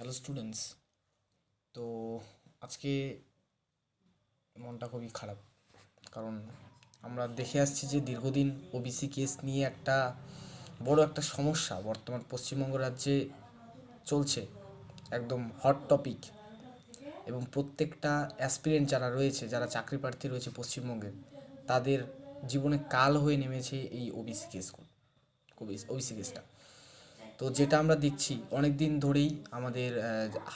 Hello students. তো আজকে মনটা খুবই খারাপ, কারণ আমরা দেখে আসছি যে দীর্ঘদিন ওবিসি কেস নিয়ে একটা বড় একটা সমস্যা বর্তমান পশ্চিমবঙ্গ রাজ্যে চলছে, একদম হট টপিক। এবং প্রত্যেকটা অ্যাসপিরেন্ট যারা রয়েছে, যারা চাকরি প্রার্থী রয়েছে পশ্চিমবঙ্গের, তাদের জীবনে কাল হয়ে নেমেছে এই ওবিসি কেসটা। তো যেটা আমরা দেখছি অনেক দিন ধরেই, আমাদের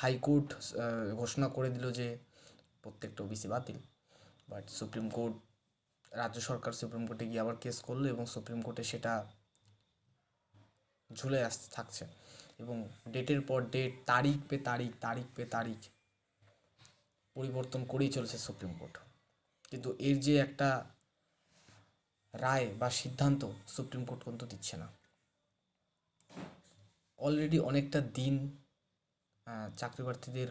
হাইকোর্ট ঘোষণা করে দিল যে প্রত্যেকটা ওবিসি বাতিল। বাট সুপ্রিম কোর্ট, রাজ্য সরকার সুপ্রিম কোর্টে গিয়ে আবার কেস করলো এবং সুপ্রিম কোর্টে সেটা ঝুলে থাকছে। এবং ডেটের পর ডেট, তারিখ পরিবর্তন করেই চলেছে সুপ্রিম কোর্ট। কিন্তু এর যে একটা রায় বা সিদ্ধান্ত সুপ্রিম কোর্ট কিন্তু দিচ্ছে না। অলরেডি অনেকটা দিন চাকরি প্রার্থীদের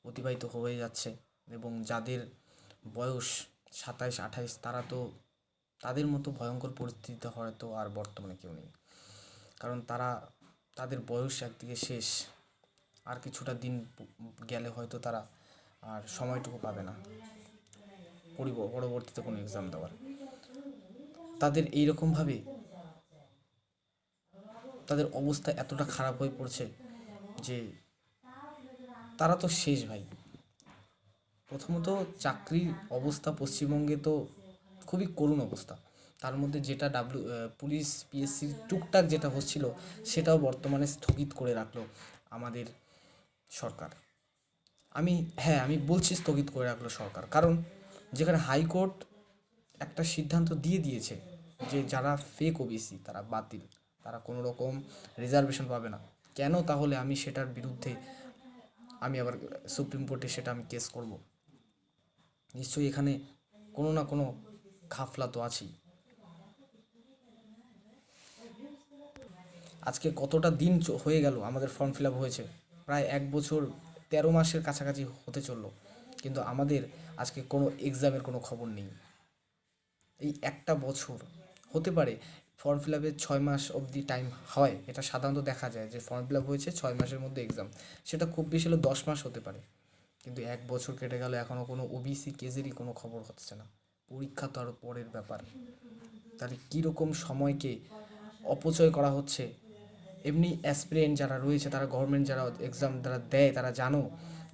অতিবাহিত হয়ে যাচ্ছে, এবং যাদের বয়স 27-28, তাদের মতো ভয়ঙ্কর পরিস্থিতিতে হয়তো আর বর্তমানে কেউ নেই। কারণ তাদের বয়স একদিকে শেষ, আর কিছুটা দিন গেলে হয়তো তারা আর সময়টুকু পাবে না পরবর্তীতে কোনো এক্সাম দেওয়ার। তাদের এইরকমভাবে তাদের অবস্থা এতটা খারাপ হয়ে পড়ছে যে তারা তো শেষ ভাই। প্রথমত চাকরির অবস্থা পশ্চিমবঙ্গে তো খুবই করুণ অবস্থা। তার মধ্যে যেটা পুলিশ পিএসসির টুকটাক যেটা হচ্ছিল, সেটাও বর্তমানে স্থগিত করে রাখলো আমাদের সরকার। আমি বলছি স্থগিত করে রাখলো সরকার, কারণ যেখানে হাইকোর্ট একটা সিদ্ধান্ত দিয়ে দিয়েছে যে যারা ফেক ওবিসি তারা বাতিল, তারা কোনো রকম রিজার্ভেশন পাবে না। কেন তাহলে আমি সেটার বিরুদ্ধে আবার সুপ্রিম কোর্টে সেটা আমি কেস করব? নিশ্চয়ই এখানে কোনো না কোনো ঘাফলা তো আছেই। আজকে কতটা দিন হয়ে গেল আমাদের ফর্ম ফিল আপ হয়েছে, প্রায় 1 বছর 13 মাসের কাছাকাছি হতে চললো, কিন্তু আমাদের আজকে কোনো এক্সামের কোনো খবর নেই। এই একটা বছর হতে পারে ফর্ম ফিল আপের 6 মাস অবধি টাইম হয়, এটা সাধারণত দেখা যায় যে ফর্ম ফিল আপ হয়েছে 6 মাসের মধ্যে এক্সাম, সেটা খুব বেশি হলে 10 মাস হতে পারে। কিন্তু 1 বছর কেটে গেল, এখনও কোনো ওবিসি কেসেরই কোনো খবর হচ্ছে না। পরীক্ষা তো আরও পরের ব্যাপার। তাহলে কীরকম সময়কে অপচয় করা হচ্ছে। এমনি অ্যাসপিরেন্ট যারা রয়েছে, তারা গভর্নমেন্ট যারা এক্সাম যারা দেয়, তারা জানো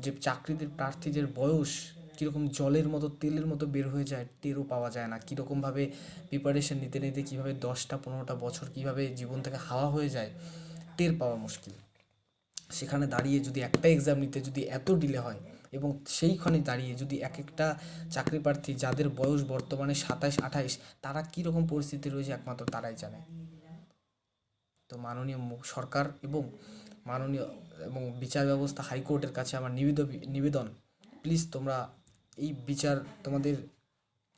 যে চাকরিদের প্রার্থীদের বয়স কীরকম জলের মতো তেলের মতো বের হয়ে যায়, টেরও পাওয়া যায় না। কীরকমভাবে প্রিপারেশন নিতে নিতে কীভাবে 10টা 15টা বছর কীভাবে জীবন থেকে হাওয়া হয়ে যায়, টের পাওয়া মুশকিল। সেখানে দাঁড়িয়ে যদি একটা এক্সাম নিতে যদি এত ডিলে হয়, এবং সেইখানে দাঁড়িয়ে যদি এক একটা চাকরি প্রার্থী যাদের বয়স বর্তমানে 27-28, তারা কীরকম পরিস্থিতি রয়েছে একমাত্র তারাই জানে। তো মাননীয় সরকার এবং বিচার ব্যবস্থা হাইকোর্টের কাছে আমার নিবেদন, প্লিজ তোমরা এই বিচার, তোমাদের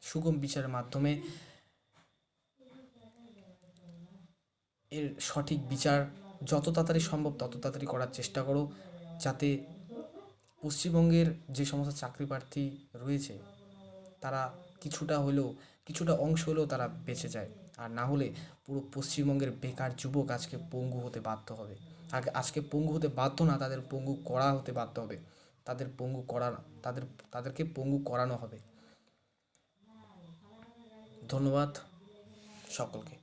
সুগম বিচারের মাধ্যমে এর সঠিক বিচার যত তাড়াতাড়ি সম্ভব তত তাড়াতাড়ি করার চেষ্টা করো, যাতে পশ্চিমবঙ্গের যে সমস্ত চাকরি প্রার্থী রয়েছে তারা কিছুটা অংশ হলেও তারা বেঁচে যায়। আর না হলে পুরো পশ্চিমবঙ্গের বেকার যুবক আজকে পঙ্গু হতে বাধ্য হবে। আজকে পঙ্গু হতে বাধ্য না, তাদের পঙ্গু করা হতে বাধ্য হবে। তাদেরকে পঙ্গু করানো হবে। ধন্যবাদ সকলকে।